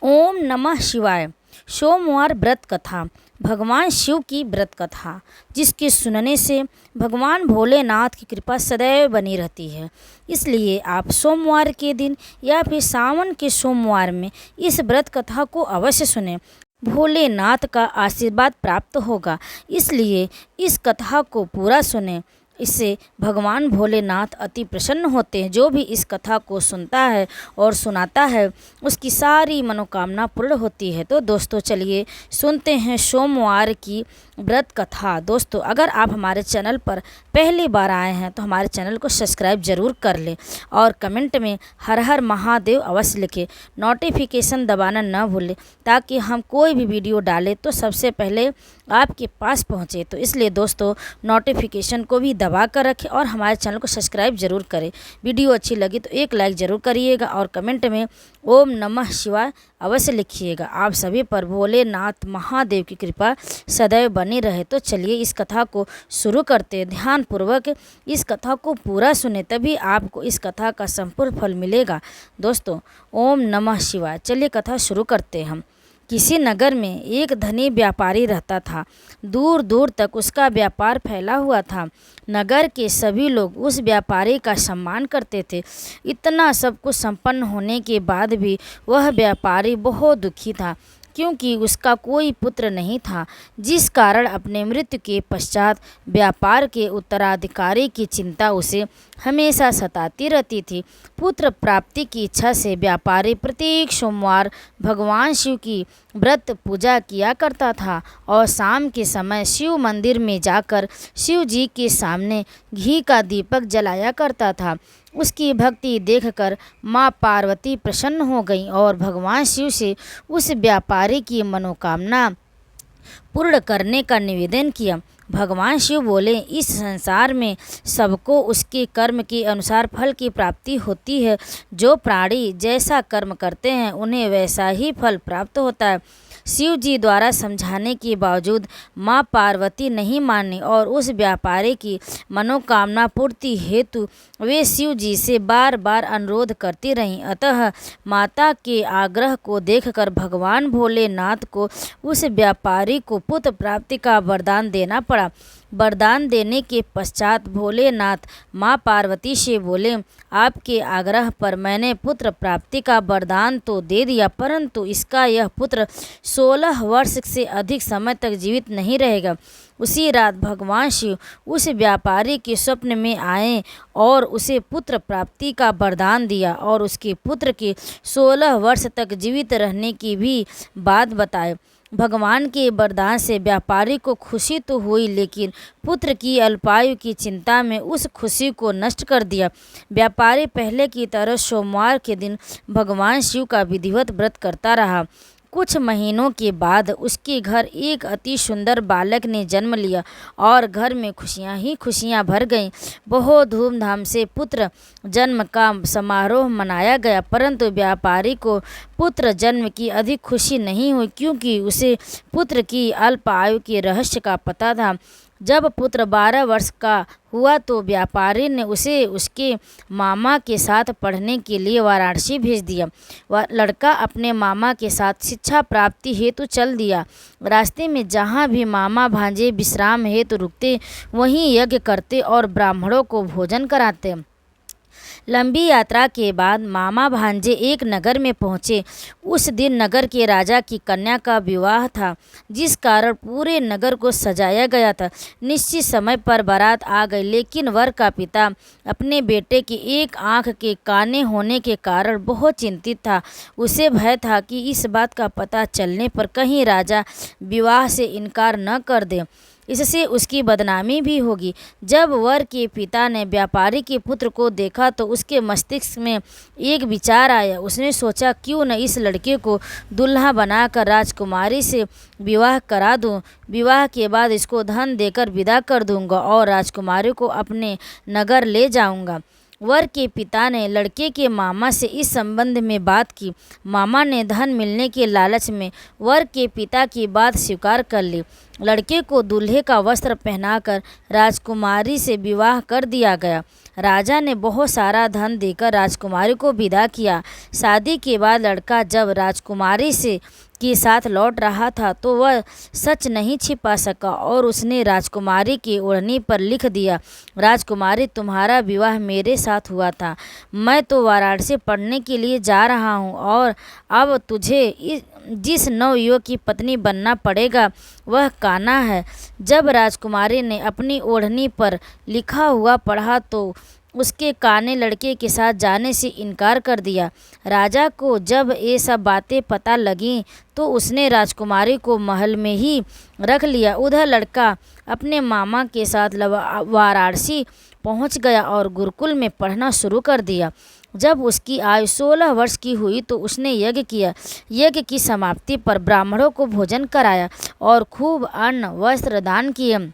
ओम नमः शिवाय। सोमवार व्रत कथा। भगवान शिव की व्रत कथा, जिसके सुनने से भगवान भोलेनाथ की कृपा सदैव बनी रहती है। इसलिए आप सोमवार के दिन या फिर सावन के सोमवार में इस व्रत कथा को अवश्य सुनें। भोलेनाथ का आशीर्वाद प्राप्त होगा, इसलिए इस कथा को पूरा सुनें। इससे भगवान भोलेनाथ अति प्रसन्न होते हैं। जो भी इस कथा को सुनता है और सुनाता है, उसकी सारी मनोकामना पूर्ण होती है। तो दोस्तों चलिए सुनते हैं सोमवार की व्रत कथा। दोस्तों, अगर आप हमारे चैनल पर पहली बार आए हैं तो हमारे चैनल को सब्सक्राइब जरूर कर लें और कमेंट में हर हर महादेव अवश्य लिखें। नोटिफिकेशन दबाना न भूलें, ताकि हम कोई भी वीडियो डालें तो सबसे पहले आपके पास पहुंचे। तो इसलिए दोस्तों, नोटिफिकेशन को भी दबा कर रखें और हमारे चैनल को सब्सक्राइब जरूर करें। वीडियो अच्छी लगी तो एक लाइक ज़रूर करिएगा और कमेंट में ओम नमः शिवाय अवश्य लिखिएगा। आप सभी पर भोलेनाथ महादेव की कृपा सदैव बनी रहे। तो चलिए इस कथा को शुरू करते हैं। ध्यानपूर्वक इस कथा को पूरा सुने, तभी आपको इस कथा का संपूर्ण फल मिलेगा। दोस्तों, ओम नमः शिवाय। चलिए कथा शुरू करते हैं हम। किसी नगर में एक धनी व्यापारी रहता था। दूर दूर तक उसका व्यापार फैला हुआ था। नगर के सभी लोग उस व्यापारी का सम्मान करते थे। इतना सब कुछ संपन्न होने के बाद भी वह व्यापारी बहुत दुखी था, क्योंकि उसका कोई पुत्र नहीं था, जिस कारण अपने मृत्यु के पश्चात व्यापार के उत्तराधिकारी की चिंता उसे हमेशा सताती रहती थी। पुत्र प्राप्ति की इच्छा से व्यापारी प्रत्येक सोमवार भगवान शिव की व्रत पूजा किया करता था और शाम के समय शिव मंदिर में जाकर शिव जी के सामने घी का दीपक जलाया करता था। उसकी भक्ति देखकर माँ पार्वती प्रसन्न हो गईं और भगवान शिव से उस व्यापारी की मनोकामना पूर्ण करने का निवेदन किया। भगवान शिव बोले, इस संसार में सबको उसके कर्म के अनुसार फल की प्राप्ति होती है। जो प्राणी जैसा कर्म करते हैं उन्हें वैसा ही फल प्राप्त होता है। शिव जी द्वारा समझाने के बावजूद माँ पार्वती नहीं मानी और उस व्यापारी की मनोकामना पूर्ति हेतु वे शिव जी से बार बार अनुरोध करती रहीं। अतः माता के आग्रह को देखकर भगवान भोलेनाथ को उस व्यापारी को पुत्र प्राप्ति का वरदान देना पड़ा। वरदान देने के पश्चात भोलेनाथ माँ पार्वती से बोले, आपके आग्रह पर मैंने पुत्र प्राप्ति का वरदान तो दे दिया, परंतु इसका यह पुत्र 16 वर्ष से अधिक समय तक जीवित नहीं रहेगा। उसी रात भगवान शिव उस व्यापारी के स्वप्न में आए और उसे पुत्र प्राप्ति का वरदान दिया और उसके पुत्र के 16 वर्ष तक जीवित रहने की भी बात बताए। भगवान के वरदान से व्यापारी को खुशी तो हुई, लेकिन पुत्र की अल्पायु की चिंता में उस खुशी को नष्ट कर दिया। व्यापारी पहले की तरह सोमवार के दिन भगवान शिव का विधिवत व्रत करता रहा। कुछ महीनों के बाद उसके घर एक अति सुंदर बालक ने जन्म लिया और घर में खुशियां ही खुशियां भर गईं। बहुत धूमधाम से पुत्र जन्म का समारोह मनाया गया, परंतु व्यापारी को पुत्र जन्म की अधिक खुशी नहीं हुई, क्योंकि उसे पुत्र की अल्प आयु के रहस्य का पता था। जब पुत्र 12 वर्ष का हुआ तो व्यापारी ने उसे उसके मामा के साथ पढ़ने के लिए वाराणसी भेज दिया। वह लड़का अपने मामा के साथ शिक्षा प्राप्ति हेतु चल दिया। रास्ते में जहाँ भी मामा भांजे विश्राम हेतु रुकते, वहीं यज्ञ करते और ब्राह्मणों को भोजन कराते। लंबी यात्रा के बाद मामा भांजे एक नगर में पहुँचे। उस दिन नगर के राजा की कन्या का विवाह था, जिस कारण पूरे नगर को सजाया गया था। निश्चित समय पर बारात आ गई, लेकिन वर का पिता अपने बेटे की एक आंख के काने होने के कारण बहुत चिंतित था। उसे भय था कि इस बात का पता चलने पर कहीं राजा विवाह से इनकार न कर दे, इससे उसकी बदनामी भी होगी। जब वर के पिता ने व्यापारी के पुत्र को देखा तो उसके मस्तिष्क में एक विचार आया। उसने सोचा, क्यों न इस लड़के को दुल्हा बनाकर राजकुमारी से विवाह करा दूं। विवाह के बाद इसको धन देकर विदा कर दूंगा और राजकुमारी को अपने नगर ले जाऊंगा। वर के पिता ने लड़के के मामा से इस संबंध में बात की। मामा ने धन मिलने के लालच में वर के पिता की बात स्वीकार कर ली। लड़के को दूल्हे का वस्त्र पहनाकर राजकुमारी से विवाह कर दिया गया। राजा ने बहुत सारा धन देकर राजकुमारी को विदा किया। शादी के बाद लड़का जब राजकुमारी से के साथ लौट रहा था तो वह सच नहीं छिपा सका और उसने राजकुमारी की ओढ़नी पर लिख दिया, राजकुमारी तुम्हारा विवाह मेरे साथ हुआ था। मैं तो वाराणसी पढ़ने के लिए जा रहा हूँ और अब तुझे जिस नवयुवक की पत्नी बनना पड़ेगा वह कान्हा है। जब राजकुमारी ने अपनी ओढ़नी पर लिखा हुआ पढ़ा तो उसके कान्हे लड़के के साथ जाने से इनकार कर दिया। राजा को जब ये सब बातें पता लगीं तो उसने राजकुमारी को महल में ही रख लिया। उधर लड़का अपने मामा के साथ वाराणसी पहुंच गया और गुरुकुल में पढ़ना शुरू कर दिया। जब उसकी आयु 16 वर्ष की हुई तो उसने यज्ञ किया। यज्ञ की समाप्ति पर ब्राह्मणों को भोजन कराया और खूब अन्न वस्त्र दान किए।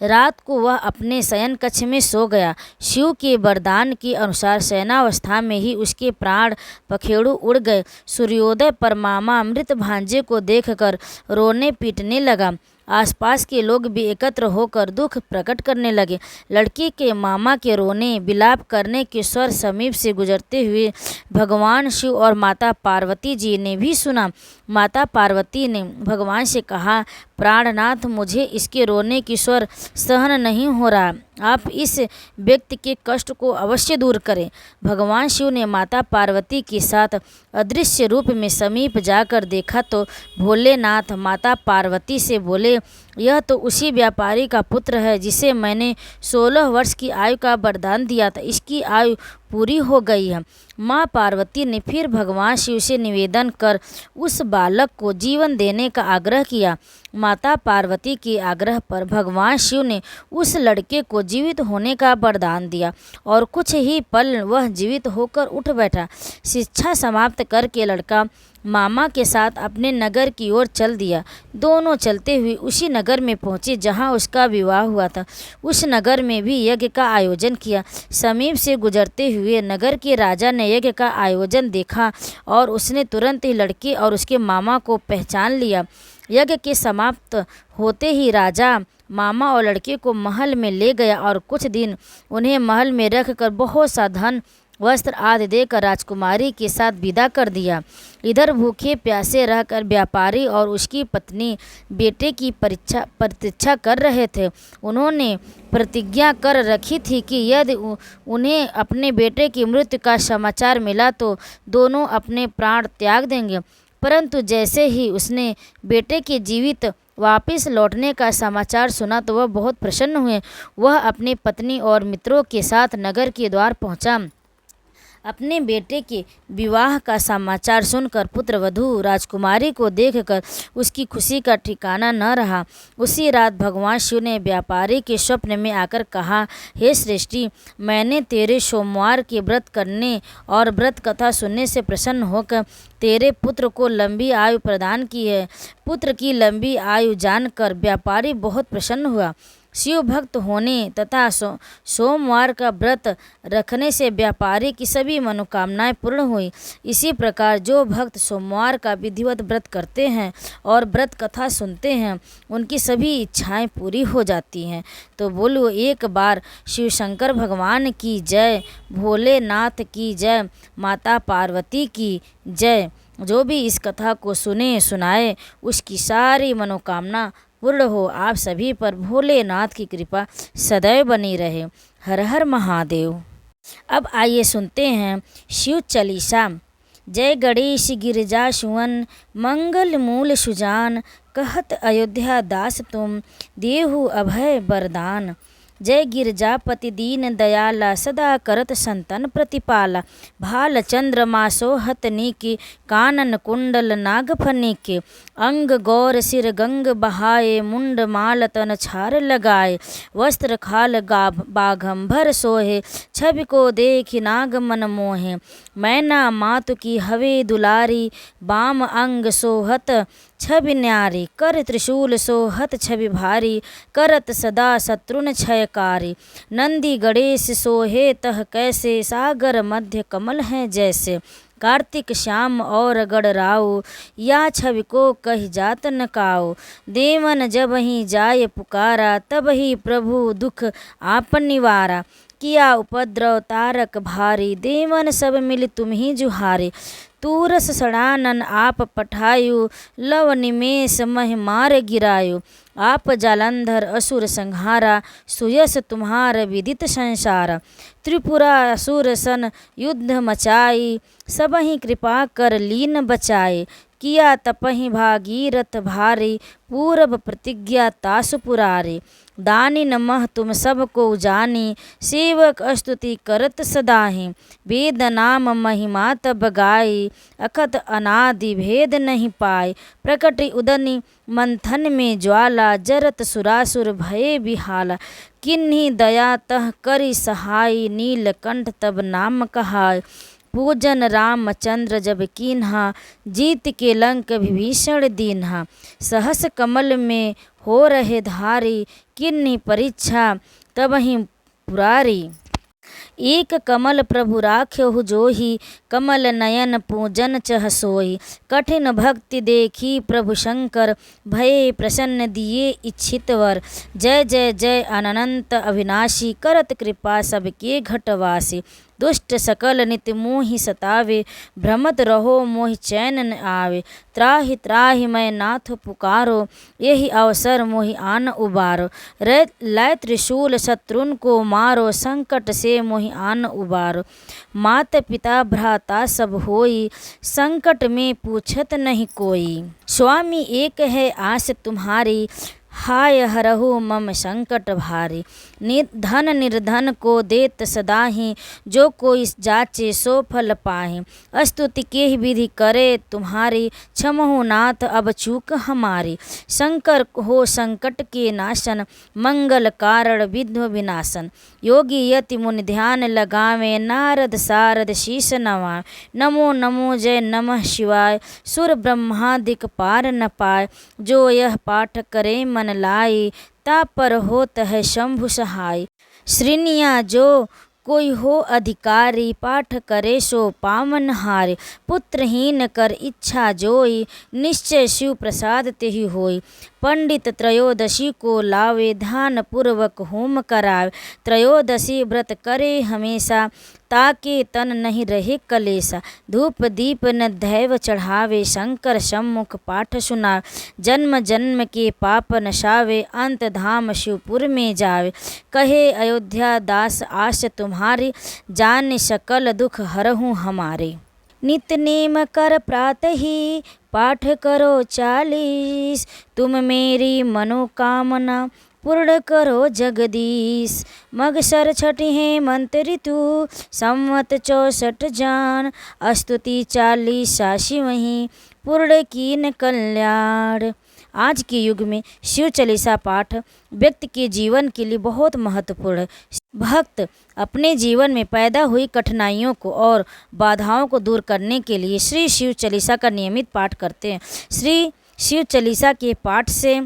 रात को वह अपने शयन कक्ष में सो गया। शिव के वरदान के अनुसार शयनावस्था में ही उसके प्राण पखेरु उड़ गए। सूर्योदय पर मामा मृत भांजे को देखकर रोने पीटने लगा। आसपास के लोग भी एकत्र होकर दुख प्रकट करने लगे। लड़की के मामा के रोने बिलाप करने के स्वर समीप से गुजरते हुए भगवान शिव और माता पार्वती जी ने भी सुना। माता पार्वती ने भगवान से कहा, प्राणनाथ, मुझे इसके रोने की स्वर सहन नहीं हो रहा, आप इस व्यक्ति के कष्ट को अवश्य दूर करें। भगवान शिव ने माता पार्वती के साथ अदृश्य रूप में समीप जाकर देखा तो भोलेनाथ माता पार्वती से बोले, यह तो उसी व्यापारी का पुत्र है जिसे मैंने 16 वर्ष की आयु का वरदान दिया था। इसकी आयु पूरी हो गई है। माँ पार्वती ने फिर भगवान शिव से निवेदन कर उस बालक को जीवन देने का आग्रह किया। माता पार्वती के आग्रह पर भगवान शिव ने उस लड़के को जीवित होने का वरदान दिया और कुछ ही पल वह जीवित होकर उठ बैठा। शिक्षा समाप्त करके लड़का मामा के साथ अपने नगर की ओर चल दिया। दोनों चलते हुए उसी नगर में पहुँचे जहाँ उसका विवाह हुआ था। उस नगर में भी यज्ञ का आयोजन किया। समीप से गुजरते हुए नगर के राजा ने यज्ञ का आयोजन देखा और उसने तुरंत ही लड़के और उसके मामा को पहचान लिया। यज्ञ के समाप्त होते ही राजा मामा और लड़के को महल में ले गया और कुछ दिन उन्हें महल में रखकर बहुत सा धन वस्त्र आदि देकर राजकुमारी के साथ विदा कर दिया। इधर भूखे प्यासे रहकर व्यापारी और उसकी पत्नी बेटे की प्रतीक्षा कर रहे थे। उन्होंने प्रतिज्ञा कर रखी थी कि यदि उन्हें अपने बेटे की मृत्यु का समाचार मिला तो दोनों अपने प्राण त्याग देंगे। परंतु जैसे ही उसने बेटे के जीवित वापस लौटने का समाचार सुना तो वह बहुत प्रसन्न हुए। वह अपनी पत्नी और मित्रों के साथ नगर के द्वार पहुंचा। अपने बेटे के विवाह का समाचार सुनकर पुत्रवधू राजकुमारी को देखकर उसकी खुशी का ठिकाना न रहा। उसी रात भगवान शिव ने व्यापारी के स्वप्न में आकर कहा, हे श्रेष्ठी, मैंने तेरे सोमवार के व्रत करने और व्रत कथा सुनने से प्रसन्न होकर तेरे पुत्र को लंबी आयु प्रदान की है। पुत्र की लंबी आयु जानकर व्यापारी बहुत प्रसन्न हुआ। शिव भक्त होने तथा सोमवार का व्रत रखने से व्यापारी की सभी मनोकामनाएं पूर्ण हुई। इसी प्रकार जो भक्त सोमवार का विधिवत व्रत करते हैं और व्रत कथा सुनते हैं उनकी सभी इच्छाएं पूरी हो जाती हैं। तो बोलो एक बार शिव शंकर भगवान की जय, भोलेनाथ की जय, माता पार्वती की जय। जो भी इस कथा को सुने सुनाए उसकी सारी मनोकामना पूर्ण हो। आप सभी पर भोलेनाथ की कृपा सदैव बनी रहे। हर हर महादेव। अब आइए सुनते हैं शिव चालीसा। जय गणेश गिरिजा सुवन, मंगल मूल सुजान, कहत अयोध्या दास तुम, देहु अभय वरदान। जय गिरजापति दीन दयाला, सदा करत संतन प्रतिपाला। भाल चंद्रमा सोहत नीके, कानन कुंडल नागफनी अंग गौर सिर गंग बहाए, मुंड माल तन छार लगाए। वस्त्र खाल बाघंभर सोहे, छवि को देख नाग मन मोहे। मैना मातु की हवे दुलारी, बाम अंग सोहत छवि न्यारी। कर त्रिशूल सोहत छवि भारी, करत सदा शत्रुन क्षयकारी। नंदी गणेश सोहे तह कैसे, सागर मध्य कमल हैं जैसे। कार्तिक श्याम और गणराऊ, या छवि को कही जात न काऊ। देवन जब ही जाय पुकारा, तब ही प्रभु दुख आप निवारा। किया उपद्रव तारक भारी, देवन सब मिल तुम ही जुहारे। तूरस सड़ानन आप पठायु, लव निमेष मह मार गिरायो। आप जालंधर असुर संहारा, सुयस तुम्हार विदित संसार। त्रिपुरा असुर सन युद्ध मचाई, सबहि कृपा कर लीन बचाए। किया तपहि भागीरथ भारी, पूरब प्रतिज्ञा तासु पुरारे। दानी नमः तुम सबको जानी, सेवक स्तुति करत सदाहि। वेद नाम महिमा तब गाई, अखत अनादि भेद नहीं पाए। प्रकट उदनी मंथन में ज्वाला, जरत सुरासुर भये बिहाला। किन्हीं दया तह करि सहाय, नीलकंठ तब नाम कहाय। पूजन रामचंद्र जब कीन्हा, जीत के लंक विभीषण दीन्हा। सहस कमल में हो रहे धारी, किन्हीं परीक्षा तबहि पुरारी। एक कमल प्रभु राख्यहु जोही, कमल नयन पूजन चह सोई। कठिन भक्ति देखी प्रभु शंकर, भये प्रसन्न दिए इच्छित वर। जय जय जय अनंत अविनाशी, करत कृपा सबके घटवासी। दुष्ट सकल नित मोहि सतावे, भ्रमत रहो मोहि चैन न आवे। त्राहि त्राहि मैं नाथ पुकारो, यही अवसर मोहि आन उबारो। लय त्रिशूल शत्रुन को मारो, संकट से मोहि आन उबारो। मात पिता भ्राता सब होई, संकट में पूछत नहीं कोई। स्वामी एक है आस तुम्हारी, हाय हरहु मम संकट भारी। धन निर्धन को देत सदाहि, जो कोई जाचे सो फल पाहि। स्तुति के ही विधि करे तुम्हारी, क्षमहु नाथ अब चूक हमारी। शंकर हो संकट के नाशन, मंगल कारण विघ्न विनाशन। योगी यति मुनि ध्यान लगावे, नारद सारद शीस नवाए। नमो नमो जय नमः शिवाय, सुर ब्रह्मादिक पार न पाए। जो यह पाठ करे मन लाई, ता पर होत है शंभु सहाय। श्रीनिया जो कोई हो अधिकारी, पाठ करे सो पावन हारे। पुत्रहीन कर इच्छा जोई, निश्चय शिव प्रसाद तेहि होई। पंडित त्रयोदशी को लावे, ध्यान पूर्वक होम करावे। त्रयोदशी व्रत करे हमेशा, ताके तन नहीं रहे कलेसा। धूप दीप न दैव चढ़ावे, शंकर सम्मुख पाठ सुनावे। जन्म जन्म के पाप नशावे, अंत धाम शिवपुर में जावे। कहे अयोध्या दास आश तुम्हारी, जान सकल दुख हरहु हमारे। नित नेम कर प्रातहि, पाठ करो 40। तुम मेरी मनोकामना, पूर्ण करो जगदीश। मगसर छठी हेमंत ऋतु, संवत 64 जान। स्तुति 40 शिवहि, पूर्ण कीन कल्याण। आज के युग में शिव चालीसा पाठ व्यक्ति के जीवन के लिए बहुत महत्वपूर्ण है। भक्त अपने जीवन में पैदा हुई कठिनाइयों को और बाधाओं को दूर करने के लिए श्री शिव चालीसा का नियमित पाठ करते हैं। श्री शिव चालीसा के पाठ से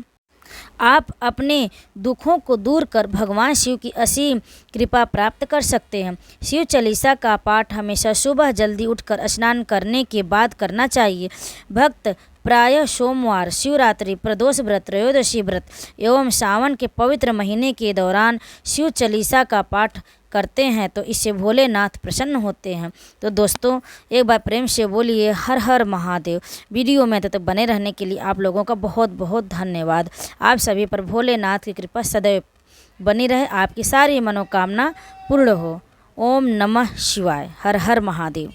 आप अपने दुखों को दूर कर भगवान शिव की असीम कृपा प्राप्त कर सकते हैं। शिव चालीसा का पाठ हमेशा सुबह जल्दी उठकर स्नान करने के बाद करना चाहिए। भक्त प्रायः सोमवार, शिवरात्रि, प्रदोष व्रत, त्रयोदशी व्रत एवं सावन के पवित्र महीने के दौरान शिव चालीसा का पाठ करते हैं तो इससे भोलेनाथ प्रसन्न होते हैं। तो दोस्तों एक बार प्रेम से बोलिए हर हर महादेव। वीडियो में तब तक बने रहने के लिए आप लोगों का बहुत बहुत धन्यवाद। आप सभी पर भोलेनाथ की कृपा सदैव बनी रहे, आपकी सारी मनोकामना पूर्ण हो। ओम नमः शिवाय। हर हर महादेव।